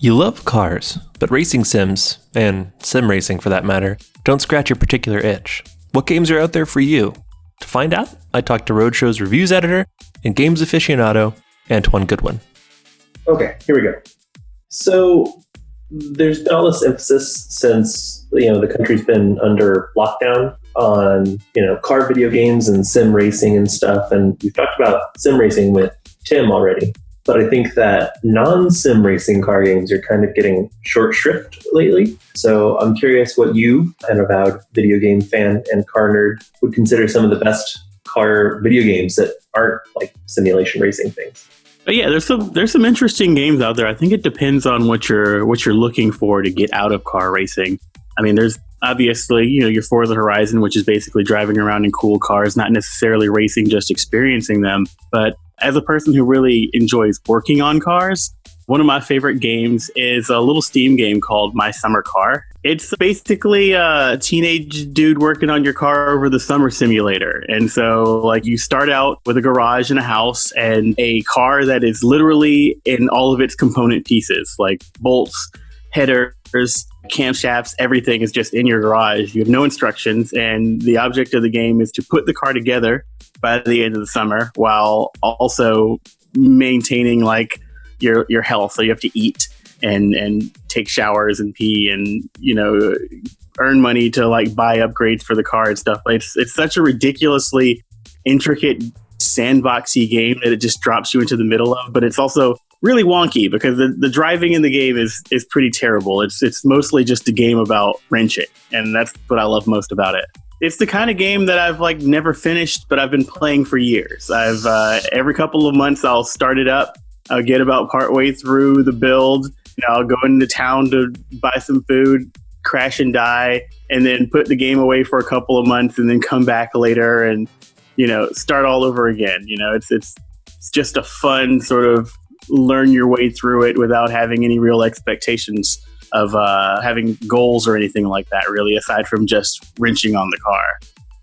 You love cars, but racing sims, and sim racing for that matter, don't scratch your particular itch. What games are out there for you? To find out, I talked to Roadshow's reviews editor and games aficionado, Antoine Goodwin. Okay, here we go. So there's been all this emphasis since, the country's been under lockdown on, car video games and sim racing and stuff. And we've talked about sim racing with Tim already. But I think that non-sim racing car games are kind of getting short shrift lately. So I'm curious what you, an avowed video game fan and car nerd, would consider some of the best car video games that aren't like simulation racing things. But yeah, there's some interesting games out there. I think it depends on what you're looking for to get out of car racing. I mean, there's obviously, your Forza Horizon, which is basically driving around in cool cars, not necessarily racing, just experiencing them. But as a person who really enjoys working on cars, one of my favorite games is a little Steam game called My Summer Car. It's basically a teenage dude working on your car over the summer simulator. And so, you start out with a garage and a house and a car that is literally in all of its component pieces, like bolts, headers, camshafts, everything is just in your garage. You have no instructions, and the object of the game is to put the car together by the end of the summer while also maintaining your health. So you have to eat and take showers and pee and earn money to buy upgrades for the car and stuff. It's such a ridiculously intricate sandboxy game that it just drops you into the middle of, but it's also really wonky because the driving in the game is pretty terrible. It's mostly just a game about wrenching, and that's what I love most about it. It's the kind of game that I've never finished, but I've been playing for years. I've every couple of months I'll start it up. I'll get about partway through the build. I'll go into town to buy some food, crash and die, and then put the game away for a couple of months, and then come back later and start all over again. It's just a fun sort of learn your way through it without having any real expectations of having goals or anything like that, really, aside from just wrenching on the car.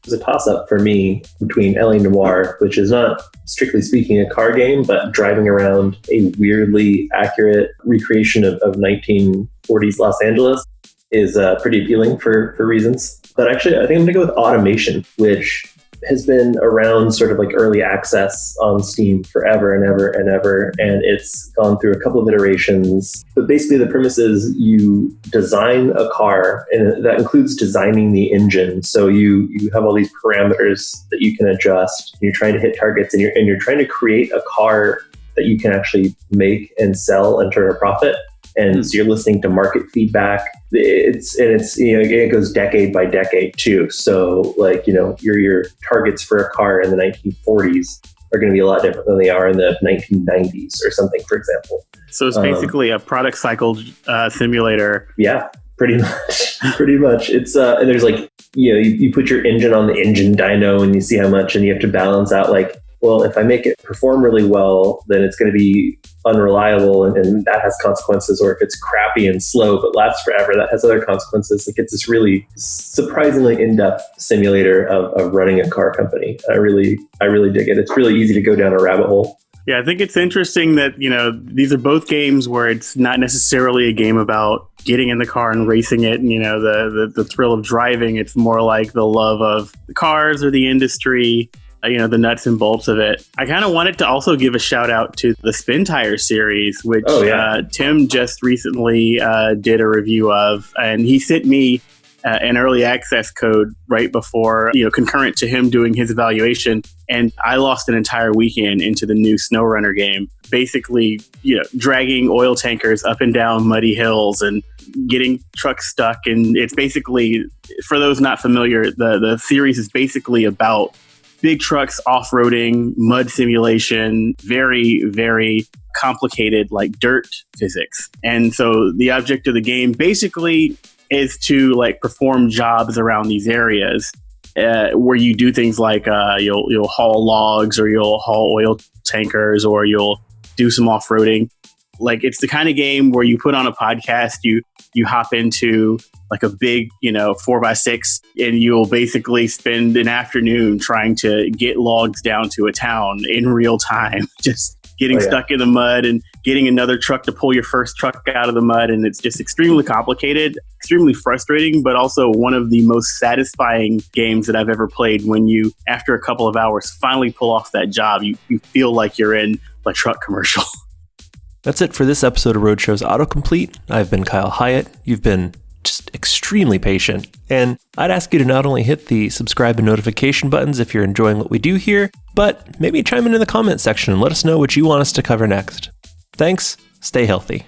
It's a toss-up for me between LA Noire, which is not, strictly speaking, a car game, but driving around a weirdly accurate recreation of 1940s Los Angeles is pretty appealing for reasons. But actually, I think I'm going to go with Automation, which has been around sort of early access on Steam forever and ever and ever. And it's gone through a couple of iterations. But basically the premise is you design a car, and that includes designing the engine. So you have all these parameters that you can adjust. You're trying to hit targets, and you're trying to create a car that you can actually make and sell and turn a profit. And so you're listening to market feedback. It goes decade by decade too. So your targets for a car in the 1940s are going to be a lot different than they are in the 1990s or something, for example. So it's basically a product cycle simulator. Yeah, pretty much. Pretty much. It's and there's you put your engine on the engine dyno and you see how much, and you have to balance out well, if I make it perform really well, then it's going to be unreliable, and that has consequences. Or if it's crappy and slow but lasts forever, that has other consequences. It's this really surprisingly in-depth simulator of running a car company. I really dig it. It's really easy to go down a rabbit hole. Yeah, I think it's interesting that, these are both games where it's not necessarily a game about getting in the car and racing it and, the thrill of driving. It's more like the love of the cars or the industry, the nuts and bolts of it. I kind of wanted to also give a shout out to the Spin Tire series, which Tim just recently did a review of, and he sent me an early access code right before, concurrent to him doing his evaluation. And I lost an entire weekend into the new SnowRunner game, basically, dragging oil tankers up and down muddy hills and getting trucks stuck. And it's basically, for those not familiar, the series is basically about big trucks, off-roading, mud simulation, very, very complicated, dirt physics. And so the object of the game basically is to perform jobs around these areas where you do things you'll haul logs, or you'll haul oil tankers, or you'll do some off-roading. It's the kind of game where you put on a podcast, you hop into a big, 4x6, and you'll basically spend an afternoon trying to get logs down to a town in real time, just getting stuck in the mud and getting another truck to pull your first truck out of the mud. And it's just extremely complicated, extremely frustrating, but also one of the most satisfying games that I've ever played when you, after a couple of hours, finally pull off that job. You feel like you're in a truck commercial. That's it for this episode of Roadshow's AutoComplete. I've been Kyle Hyatt. You've been just extremely patient. And I'd ask you to not only hit the subscribe and notification buttons if you're enjoying what we do here, but maybe chime in the comment section and let us know what you want us to cover next. Thanks. Stay healthy.